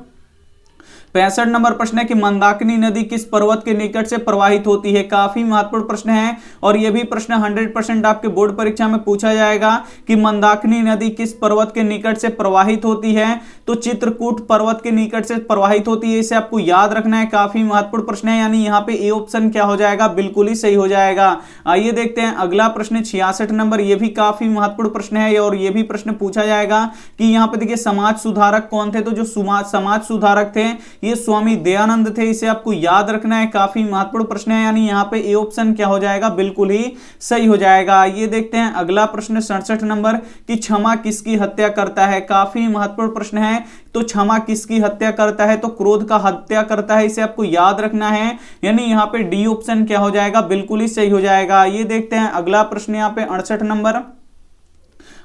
[SPEAKER 1] 65 नंबर प्रश्न है कि मंदाकिनी नदी किस पर्वत के निकट से प्रवाहित होती है। काफी महत्वपूर्ण प्रश्न है, और यह भी प्रश्न 100% आपके बोर्ड परीक्षा में पूछा जाएगा कि मंदाकिनी नदी किस पर्वत के निकट से प्रवाहित होती है, तो चित्रकूट पर्वत के निकट से प्रवाहित होती है, इसे आपको याद रखना है। काफी महत्वपूर्ण प्रश्न है, यानी यहाँ पे ए ऑप्शन क्या हो जाएगा, बिल्कुल ही सही हो जाएगा। आइए देखते हैं अगला प्रश्न 66 नंबर। यह भी काफी महत्वपूर्ण प्रश्न है, और यह भी प्रश्न पूछा जाएगा कि यहाँ पे देखिए समाज सुधारक कौन थे, तो जो समाज सुधारक थे ये स्वामी दयानंद थे, इसे आपको याद रखना है। काफी महत्वपूर्ण प्रश्न है, यानी यहाँ पे ए ऑप्शन क्या हो जाएगा, बिल्कुल ही सही हो जाएगा। ये देखते हैं अगला प्रश्न 67 नंबर कि क्षमा किसकी हत्या करता है। काफी महत्वपूर्ण प्रश्न है, तो क्षमा किसकी हत्या करता है, तो क्रोध का हत्या करता है, इसे आपको याद रखना है। यानी यहाँ पे डी ऑप्शन क्या हो जाएगा, बिल्कुल ही सही हो जाएगा। ये देखते हैं अगला प्रश्न यहाँ पे 68 नंबर।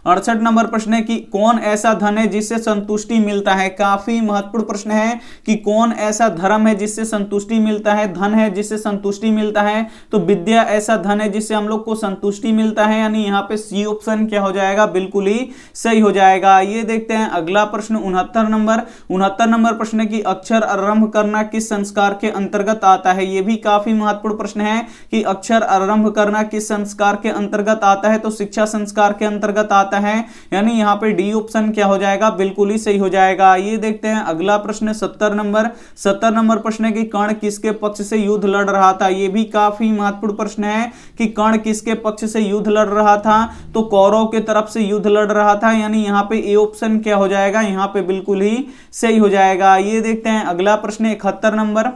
[SPEAKER 1] 68 नंबर प्रश्न है कि कौन ऐसा धन है जिससे संतुष्टि मिलता है। काफी महत्वपूर्ण प्रश्न है कि कौन ऐसा धर्म है जिससे संतुष्टि मिलता है, धन है जिससे संतुष्टि मिलता है, तो विद्या ऐसा धन है जिससे हम लोग को संतुष्टि मिलता है। यानी यहाँ पे सी ऑप्शन क्या हो जाएगा, बिल्कुल ही सही हो जाएगा। ये देखते हैं अगला प्रश्न 69 नंबर। 69 नंबर प्रश्न है कि अक्षर आरंभ करना किस संस्कार के अंतर्गत आता है। ये भी काफी महत्वपूर्ण प्रश्न है कि अक्षर आरंभ करना किस संस्कार के अंतर्गत आता है, तो शिक्षा संस्कार के अंतर्गत आता है। यानी यहाँ पे डी ऑप्शन क्या हो जाएगा, बिल्कुल ही सही हो जाएगा। ये देखते हैं अगला प्रश्न 70 नंबर। 70 नंबर प्रश्न है कि कर्ण किसके पक्ष से युद्ध लड़ रहा था। ये भी काफी महत्वपूर्ण प्रश्न है कि कर्ण किसके पक्ष से युद्ध लड़ रहा था, तो कौरव के तरफ से युद्ध लड़ रहा था। यानी यहाँ पे ए ऑप्शन क्या हो जाएगा, यहाँ पे बिल्कुल ही सही हो जाएगा। ये देखते हैं अगला प्रश्न 71 नंबर।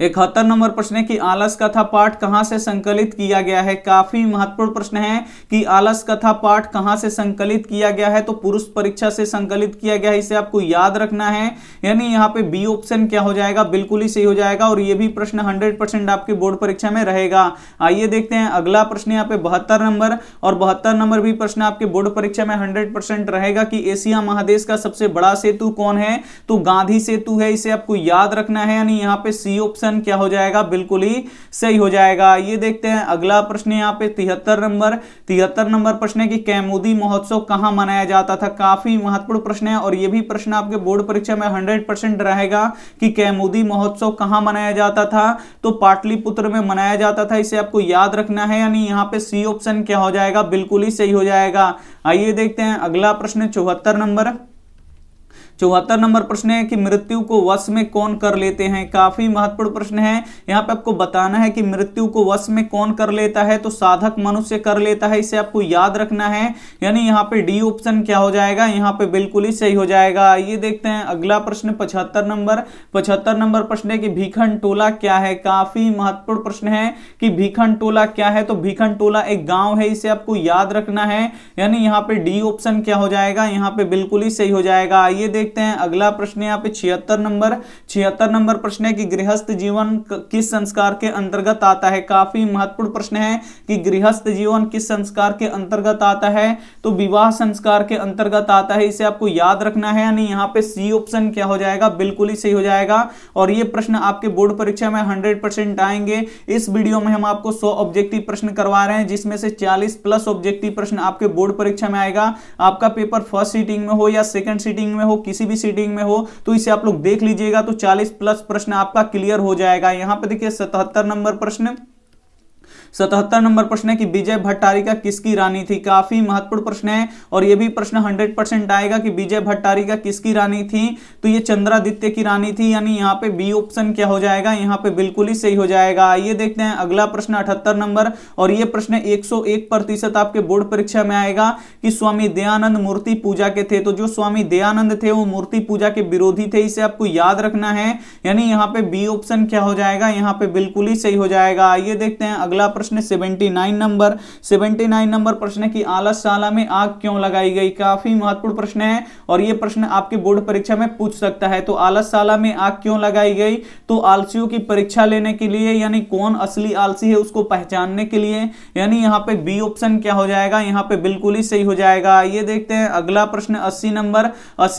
[SPEAKER 1] 71 नंबर प्रश्न है कि आलस कथा पाठ कहां से संकलित किया गया है। काफी महत्वपूर्ण प्रश्न है कि आलस कथा पाठ कहां से संकलित किया गया है, तो पुरुष परीक्षा से संकलित किया गया है, इसे आपको याद रखना है। यानी यहाँ पे बी ऑप्शन क्या हो जाएगा, बिल्कुल ही सही हो जाएगा। और ये भी प्रश्न 100% आपके बोर्ड परीक्षा में रहेगा। आइए देखते हैं अगला प्रश्न यहाँ पे 72 नंबर। और 72 नंबर भी प्रश्न आपके बोर्ड परीक्षा में 100% रहेगा कि एशिया महादेश का सबसे बड़ा सेतु कौन है, तो गांधी सेतु है, इसे आपको याद रखना है। यानी यहाँ पे सी ऑप्शन ऑप्शन क्या हो जाएगा, बिल्कुल ही सही हो जाएगा। ये देखते हैं अगला प्रश्न यहाँ पे 73 नंबर प्रश्न है कि कैमोदी महोत्सव कहां मनाया जाता था। काफी महत्वपूर्ण प्रश्न है और ये भी प्रश्न आपके बोर्ड परीक्षा में 100% रहेगा कि कैमोदी महोत्सव कहां मनाया जाता था, तो पाटलिपुत्र में मनाया जाता था। इसे आपको याद रखना है, यानी यहाँ पे सी ऑप्शन क्या हो जाएगा, बिल्कुल ही सही हो जाएगा। आइए देखते हैं अगला प्रश्न 74 नंबर प्रश्न है कि मृत्यु को वश में कौन कर लेते हैं। काफी महत्वपूर्ण प्रश्न है। यहाँ पे आपको बताना है कि मृत्यु को वश में कौन कर लेता है, तो साधक मनुष्य कर लेता है। इसे आपको याद रखना है, यानी यहाँ पे डी ऑप्शन क्या हो जाएगा, यहाँ पे बिल्कुल ही सही हो जाएगा। ये देखते हैं अगला प्रश्न 75 नंबर प्रश्न है कि भीखन टोला क्या है। काफी महत्वपूर्ण प्रश्न है कि भीखन टोला क्या है, तो भीखन टोला एक गांव है। इसे आपको याद रखना है, यानी यहाँ पे डी ऑप्शन क्या हो जाएगा, यहाँ पे बिल्कुल ही सही हो जाएगा। ये देखते हैं अगला प्रश्न यहाँ पे 76 नंबर प्रश्न है कि गृहस्थ जीवन किस संस्कार के अंतर्गत आता है। काफी महत्वपूर्ण प्रश्न है कि गृहस्थ जीवन किस संस्कार के अंतर्गत आता है, तो विवाह संस्कार के अंतर्गत आता है। इसे आपको याद रखना है, यानी यहाँ पे सी ऑप्शन क्या हो जाएगा, बिल्कुल ही सही हो जाएगा। और ये प्रश्न आपके बोर्ड परीक्षा में 100% आएंगे। इस वीडियो में हम आपको 100 ऑब्जेक्टिव प्रश्न करवा रहे हैं, जिसमें से 40+ ऑब्जेक्टिव प्रश्न आपके बोर्ड परीक्षा में आएगा। आपका पेपर फर्स्ट सीटिंग में हो या सेकंड सीटिंग में हो, किसी भी सीटिंग में हो, तो इसे आप लोग देख लीजिएगा, तो 40+ प्रश्न आपका क्लियर हो जाएगा। यहां पे देखिए 77 नंबर प्रश्न है कि विजय भट्टारिका किसकी रानी थी। काफी महत्वपूर्ण प्रश्न है और यह भी प्रश्न 100% आएगा कि विजय भट्टारिका किसकी रानी थी, तो ये चंद्रादित्य की रानी थी, यानी यहाँ पे बी ऑप्शन क्या हो जाएगा, यहाँ पे बिल्कुल ही सही हो जाएगा। ये देखते हैं अगला प्रश्न 78 नंबर, और ये प्रश्न 101% आपके बोर्ड परीक्षा में आएगा कि स्वामी दयानंद मूर्ति पूजा के थे। तो जो स्वामी दयानंद थे वो मूर्ति पूजा के विरोधी थे। इसे आपको याद रखना है, यानी यहाँ पे बी ऑप्शन क्या हो जाएगा, यहाँ पे बिल्कुल ही सही हो जाएगा। ये देखते हैं अगला प्रश्न 79 नंबर प्रश्न है कि आलसशाला में आग क्यों लगाई गई। काफी महत्वपूर्ण प्रश्न है और यह प्रश्न आपके बोर्ड परीक्षा में पूछ सकता है। तो आलसशाला में आग क्यों लगाई गई, तो आलसियों की परीक्षा लेने के लिए, यानी कौन असली आलसी है उसको पहचानने के लिए, यानी यहाँ पे बी ऑप्शन क्या हो जाएगा, यहाँ पे बिल्कुल ही सही हो जाएगा। ये देखते हैं अगला प्रश्न 80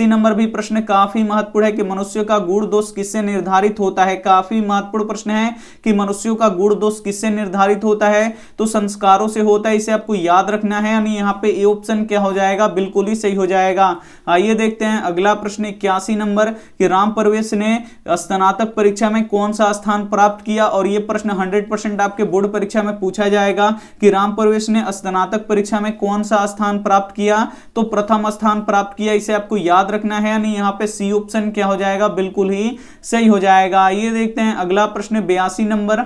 [SPEAKER 1] नंबर भी प्रश्न काफी महत्वपूर्ण है कि मनुष्य का गुण दोष किससे निर्धारित होता है। काफी महत्वपूर्ण प्रश्न है कि मनुष्यों का गुण दोष किससे निर्धारित होता है, तो संस्कारों से होता है। इसे आपको याद रखना है, यानी यहाँ पे ए ऑप्शन क्या हो जाएगा, बिल्कुल ही सही हो जाएगा। आइए देखते हैं अगला प्रश्न 81 नंबर कि राम परवेश ने स्नातक परीक्षा में कौन सा स्थान प्राप्त किया, और यह प्रश्न 100% आपके बोर्ड परीक्षा में पूछा जाएगा कि राम परवेश ने स्नातक परीक्षा में कौन सा स्थान प्राप्त किया, तो प्रथम स्थान प्राप्त किया। इसे आपको याद रखना है, यानी यहाँ पे सी ऑप्शन क्या हो जाएगा, बिल्कुल ही सही हो जाएगा। ये देखते हैं अगला प्रश्न 82 नंबर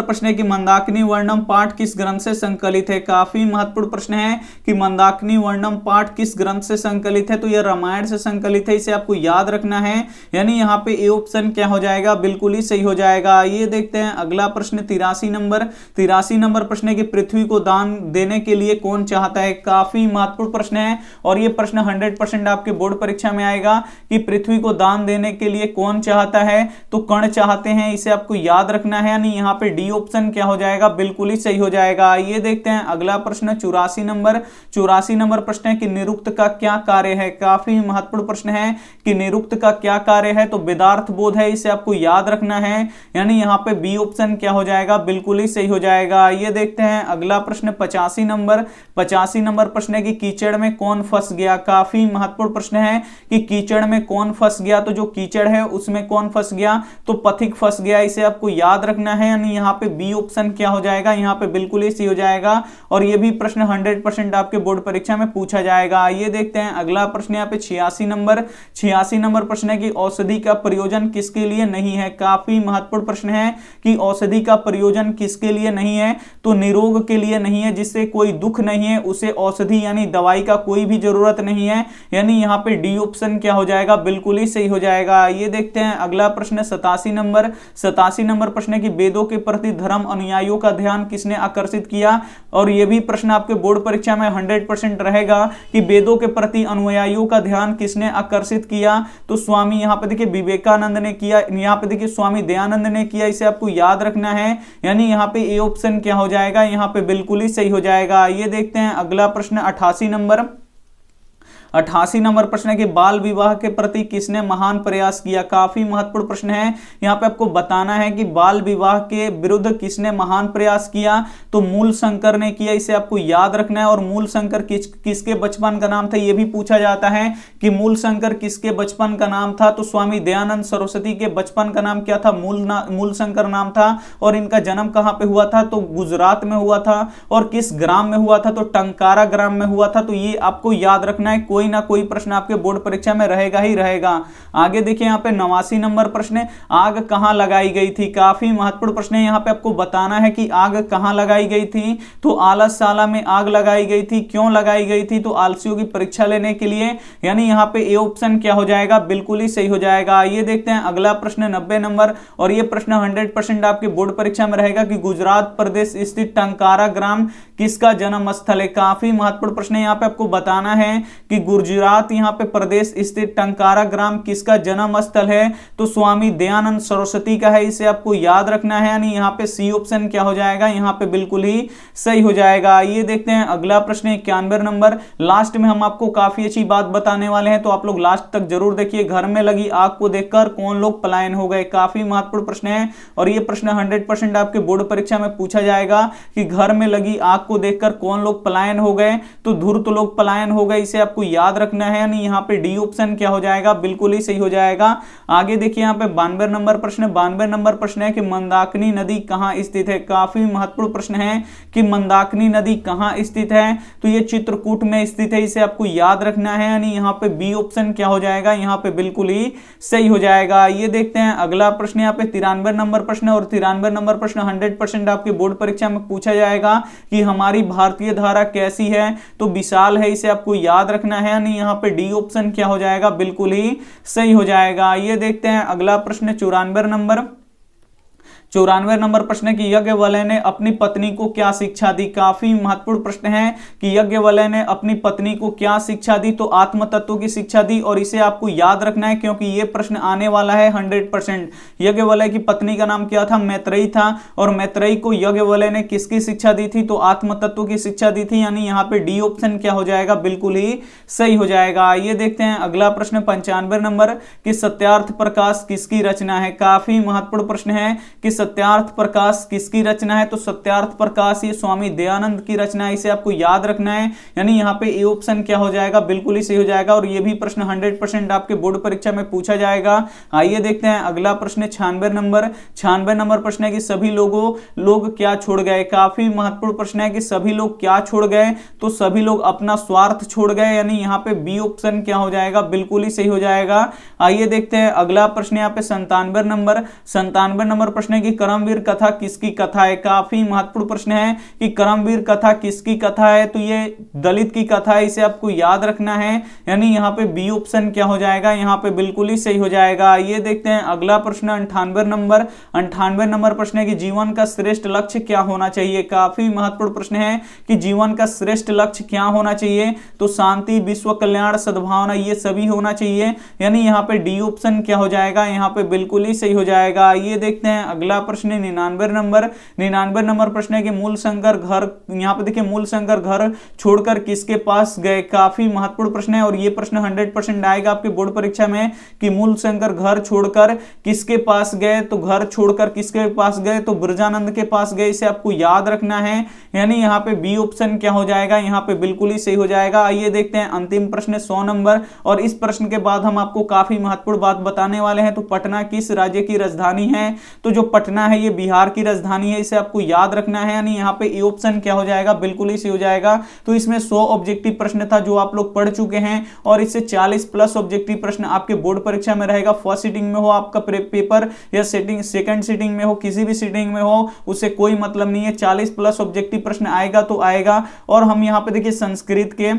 [SPEAKER 1] प्रश्न है कि मंदाकिनी वर्णम पाठ किस ग्रंथ से संकलित है। काफी महत्वपूर्ण प्रश्न है कि मंदाकिनी वर्णम पाठ किस ग्रंथ से संकलित है, तो यह रामायण से संकलित है। इसे आपको याद रखना है, यानी यहाँ पे ए ऑप्शन क्या हो जाएगा, बिल्कुल ही सही हो जाएगा। ये देखते हैं अगला प्रश्न 83 नंबर प्रश्न है कि पृथ्वी को दान देने के लिए कौन चाहता है। काफी महत्वपूर्ण प्रश्न है और यह प्रश्न 100% आपके बोर्ड परीक्षा में आएगा कि पृथ्वी को दान देने के लिए कौन चाहता है, तो कर्ण चाहते हैं। इसे आपको याद रखना है, यहाँ पे डी ऑप्शन क्या हो जाएगा, बिल्कुल ही सही हो जाएगा। ये देखते हैं अगला प्रश्न 84 नंबर प्रश्न है कि निरुक्त का क्या कार्य है। काफी महत्वपूर्ण प्रश्न है कि निरुक्त का क्या कार्य है, तो वेदार्थ बोध है। इसे आपको याद रखना है, यानी यहाँ पे बी ऑप्शन क्या हो जाएगा, बिल्कुल ही सही हो जाएगा। ये देखते हैं अगला प्रश्न 85 नंबर प्रश्न है कि कीचड़ में कौन फंस गया। काफी महत्वपूर्ण प्रश्न है कि कीचड़ में कौन फंस गया, तो जो कीचड़ है उसमें कौन फंस गया, तो पथिक फंस गया। इसे आपको याद रखना है, यानी यहाँ पे बी ऑप्शन क्या हो जाएगा, यहाँ पे बिल्कुल ही सही हो जाएगा। और ये भी प्रश्न 100% आपके बोर्ड परीक्षा में पूछा जाएगा। ये देखते हैं अगला प्रश्न यहाँ पे 86 नंबर प्रश्न है कि औषधि का प्रयोजन किसके लिए नहीं है। काफी महत्वपूर्ण प्रश्न है कि औषधि का प्रयोजन किसके लिए नहीं है, तो निरोग के लिए नहीं है, जिससे कोई दुख नहीं है उसे औषधि यानी दवाई का कोई भी जरूरत नहीं है, यानी यहाँ पे डी ऑप्शन क्या हो जाएगा, बिल्कुल ही सही हो जाएगा। ये देखते हैं अगला प्रश्न 87 नंबर प्रश्न है कि वेदों के प्रति धर्म अनुयायियों का ध्यान किसने आकर्षित किया, और यह भी प्रश्न आपके बोर्ड परीक्षा में 100% रहेगा कि वेदों के प्रति अनुयायियों का ध्यान किसने आकर्षित किया, तो स्वामी यहाँ पे देखिए विवेकानंद ने किया, यहाँ पे देखिए स्वामी दयानंद ने किया। इसे आपको याद रखना है, यानी यहाँ पे ए ऑप्शन क्या हो जाएगा, यहाँ पे बिल्कुल ही सही हो जाएगा। ये देखते हैं अगला प्रश्न 88 88 नंबर प्रश्न है कि बाल विवाह के प्रति किसने महान प्रयास किया। काफी महत्वपूर्ण प्रश्न है, यहाँ पे आपको बताना है कि बाल विवाह के विरुद्ध किसने महान प्रयास किया, तो मूल शंकर ने किया, इसे आपको याद रखना है। और मूल शंकर किसके बचपन का नाम था, यह भी पूछा जाता है कि मूल शंकर किसके बचपन का नाम था, तो स्वामी दयानंद सरस्वती के बचपन का नाम क्या था, मूल शंकर नाम था। और इनका जन्म कहां पे हुआ था, तो गुजरात में हुआ था। और किस ग्राम में हुआ था, तो टंकारा ग्राम में हुआ था। तो ये आपको याद रखना है, कोई ना कोई प्रश्न आपके बोर्ड परीक्षा में रहेगा ही रहेगा। आगे देखिए यहाँ पे 89 नंबर प्रश्न है, आग कहां लगाई गई थी। काफी महत्वपूर्ण प्रश्न है, यहाँ पे आपको बताना है कि आग कहां लगाई गई थी, तो आलसशाला में आग लगाई गई थी। क्यों लगाई गई थी, तो आलसियों की परीक्षा लेने के लिए, यानी यहाँ पे ए ऑप्शन क्या हो जाएगा, बिल्कुल ही सही हो जाएगा। ये देखते हैं अगला प्रश्न 90 नंबर, और ये प्रश्न 100% आपके बोर्ड परीक्षा में रहेगा कि गुजरात प्रदेश स्थित टंकारा ग्राम किसका जन्म स्थल है। काफी महत्वपूर्ण प्रश्न है, यहाँ पे आपको बताना है कि गुजरात यहाँ पे प्रदेश स्थित टंकारा ग्राम किसका जन्म स्थल है, तो स्वामी दयानंद सरस्वती का है, इसे आपको याद रखना है। यानी यहाँ पे सी ऑप्शन क्या हो जाएगा, यहाँ पे बिल्कुल ही सही हो जाएगा। ये देखते हैं अगला प्रश्न 91 नंबर, लास्ट में हम आपको काफी अच्छी बात बताने वाले हैं, तो आप लोग लास्ट तक जरूर देखिए। घर में लगी आग को देखकर कौन लोग पलायन हो गए। काफी महत्वपूर्ण प्रश्न है, और ये प्रश्न 100% आपके बोर्ड परीक्षा में पूछा जाएगा कि घर में लगी आग को देखकर कौन लोग पलायन हो गए, तो धूर्त लोग पलायन हो गए, इसे आपको याद रखना है। यानी यहाँ पे डी ऑप्शन क्या हो जाएगा, बिल्कुल ही सही हो जाएगा। आगे देखिए यहाँ पे 92 नंबर प्रश्न, 92 नंबर प्रश्न है कि मंदाकिनी नदी कहां स्थित है। काफी महत्वपूर्ण प्रश्न है कि मंदाकिनी नदी कहां स्थित है, तो ये चित्रकूट में स्थित है, इसे आपको याद रखना है। यानी यहाँ पे बी ऑप्शन क्या हो जाएगा, यहाँ पे बिल्कुल ही सही हो जाएगा। ये देखते हैं अगला प्रश्न यहाँ पे 93 नंबर प्रश्न, और 93 नंबर प्रश्न 100% आपके बोर्ड परीक्षा में पूछा जाएगा कि हमारी भारतीय धारा कैसी है, तो विशाल है, इसे आपको याद रखना है। यानी यहाँ पे डी ऑप्शन क्या हो जाएगा, बिल्कुल ही सही हो जाएगा। ये देखते हैं अगला प्रश्न 94 नंबर, 94 नंबर प्रश्न की यज्ञवल्क्य ने अपनी पत्नी को क्या शिक्षा दी। काफी महत्वपूर्ण प्रश्न है कि यज्ञवल्क्य ने अपनी पत्नी को क्या शिक्षा दी, तो आत्म तत्व की शिक्षा दी, और इसे आपको याद रखना है क्योंकि यह प्रश्न आने वाला है 100%। यज्ञवल्क्य की पत्नी का नाम क्या था, मैत्रेयी था, और मैत्रेयी को यज्ञवल्क्य ने किसकी शिक्षा दी थी, तो आत्म तत्व की शिक्षा दी थी। यानी यहाँ पे डी ऑप्शन क्या हो जाएगा, बिल्कुल ही सही हो जाएगा। ये देखते हैं अगला प्रश्न 95 नंबर कि सत्यार्थ प्रकाश किसकी रचना है। काफी महत्वपूर्ण प्रश्न है कि सत्यार्थ प्रकाश किसकी रचना है, तो सत्यार्थ प्रकाश ये स्वामी दयानंद की रचना है, इसे आपको याद रखना है। यानी यहाँ पे ए ऑप्शन क्या हो जाएगा, बिल्कुल ही सही हो जाएगा। और ये भी प्रश्न 100% आपके बोर्ड परीक्षा में पूछा जाएगा। आइए देखते हैं अगला प्रश्न 96 नंबर, 96 नंबर प्रश्न है कि सभी लोग क्या छोड़ गए। काफी महत्वपूर्ण प्रश्न है कि सभी लोग क्या छोड़ गए, तो सभी लोग अपना स्वार्थ छोड़ गए। यानी यहाँ पे बी ऑप्शन क्या हो जाएगा, बिल्कुल ही सही हो जाएगा। आइए देखते हैं अगला प्रश्न यहाँ पे 97 नंबर, 97 नंबर प्रश्न है कि करमवीर कथा किसकी कथा है। काफी महत्वपूर्ण प्रश्न है कि करमवीर कथा किसकी कथा है, तो ये दलित की कथा है, इसे आपको याद रखना है। यानी यहाँ पे बी ऑप्शन क्या हो जाएगा, यहाँ पे बिल्कुल ही सही हो जाएगा। ये देखते हैं अगला प्रश्न 98 नंबर, 98 नंबर प्रश्न है कि जीवन का श्रेष्ठ लक्ष्य क्या होना चाहिए। काफी महत्वपूर्ण प्रश्न है कि जीवन का श्रेष्ठ लक्ष्य क्या होना चाहिए, तो शांति, विश्व कल्याण, सद्भावना, ये सभी होना चाहिए। यानी यहाँ पे डी ऑप्शन क्या हो जाएगा, यहाँ पे बिल्कुल ही सही हो जाएगा। ये देखते हैं अगला प्रश्न 99 नंबर, 99 नंबर प्रश्न है कि मूलशंकर घर, यहाँ पे देखिए मूलशंकर घर छोड़कर किसके पास गए। काफी महत्वपूर्ण प्रश्न है, और ये प्रश्न 100% आएगा आपके बोर्ड परीक्षा में कि मूलशंकर घर छोड़कर किसके पास गए, तो घर छोड़कर किसके पास गए, तो ब्रजानंद के पास गए, इसे आपको याद रखना है। यानी यहाँ पे बी ऑप्शन क्या हो जाएगा, यहाँ पे बिल्कुल ही सही हो जाएगा। आइए देखते हैं अंतिम प्रश्न 100 नंबर, और इस प्रश्न के बाद हम आपको काफी महत्वपूर्ण बात बताने वाले हैं। तो पटना किस राज्य की राजधानी है, तो जो पटना है ये बिहार की राजधानी है, इसे आपको याद रखना है। यानी यहाँ पे ए ऑप्शन क्या हो जाएगा, बिल्कुल ही सही हो जाएगा। तो इसमें 100 ऑब्जेक्टिव प्रश्न था जो आप लोग पढ़ चुके हैं, और इससे 40+ ऑब्जेक्टिव प्रश्न आपके बोर्ड परीक्षा में रहेगा। फर्स्ट सीटिंग में हो आपका पेपर, या सेकंड सीटिंग में हो, किसी भी सीटिंग में हो, उससे कोई मतलब नहीं है। 40+ ऑब्जेक्टिव प्रश्न आएगा तो आएगा। और हम यहाँ पे देखिए संस्कृत के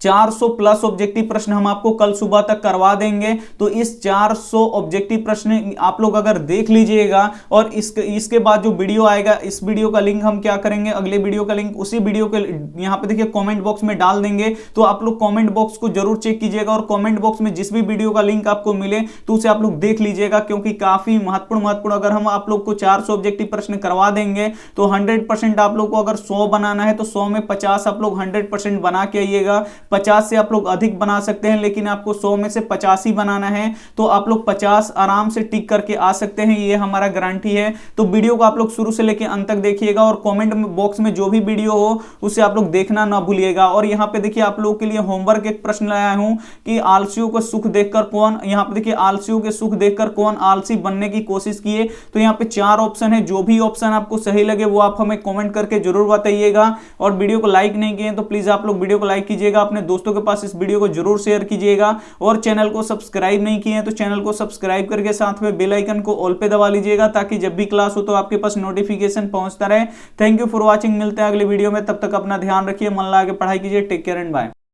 [SPEAKER 1] 400+ ऑब्जेक्टिव प्रश्न हम आपको कल सुबह तक करवा देंगे। तो इस 400 ऑब्जेक्टिव प्रश्न आप लोग अगर देख लीजिएगा, और इसके बाद जो वीडियो आएगा, इस वीडियो का लिंक हम क्या करेंगे, अगले वीडियो का लिंक उसी वीडियो के यहाँ पे देखिए कमेंट बॉक्स में डाल देंगे। तो आप लोग कमेंट बॉक्स को जरूर चेक कीजिएगा, और कमेंट बॉक्स में जिस भी वीडियो का लिंक आपको मिले तो उसे आप लोग देख लीजिएगा, क्योंकि काफी महत्वपूर्ण अगर हम आप लोग को 400 ऑब्जेक्टिव प्रश्न करवा देंगे तो 100% आप लोग को अगर 100 बनाना है तो 100 में 50 आप लोग 100% बना के आइएगा। 50 से आप लोग अधिक बना सकते हैं, लेकिन आपको 100 में से 50 ही बनाना है, तो आप लोग 50 आराम से टिक करके आ सकते हैं, ये हमारा गारंटी है। तो वीडियो को आप लोग शुरू से लेकर अंत तक देखिएगा और कमेंट बॉक्स में जो भी वीडियो हो उसे आप लोग देखना ना भूलिएगा। और यहाँ पे देखिए आप लोगों के लिए होमवर्क एक प्रश्न लाया हूं कि आलसियों को सुख देखकर कौन, यहाँ पे देखिए आलसियों के सुख देखकर कौन आलसी बनने की कोशिश किए। तो यहाँ पे 4 ऑप्शन है, जो भी ऑप्शन आपको सही लगे वो आप हमें कमेंट करके जरूर बताइएगा। और वीडियो को लाइक नहीं किए तो प्लीज आप लोग वीडियो को लाइक कीजिएगा, अपने दोस्तों के पास इस वीडियो को जरूर शेयर कीजिएगा। और चैनल को सब्सक्राइब नहीं किए तो चैनल को सब्सक्राइब करके साथ में बेल आइकन को ऑल पे दबा लीजिएगा, ताकि जब भी क्लास हो तो आपके पास नोटिफिकेशन पहुंचता रहे। थैंक यू फॉर वॉचिंग, मिलते हैं अगले वीडियो में, तब तक अपना ध्यान रखिए, मन लगा के पढ़ाई कीजिए। Take care and bye.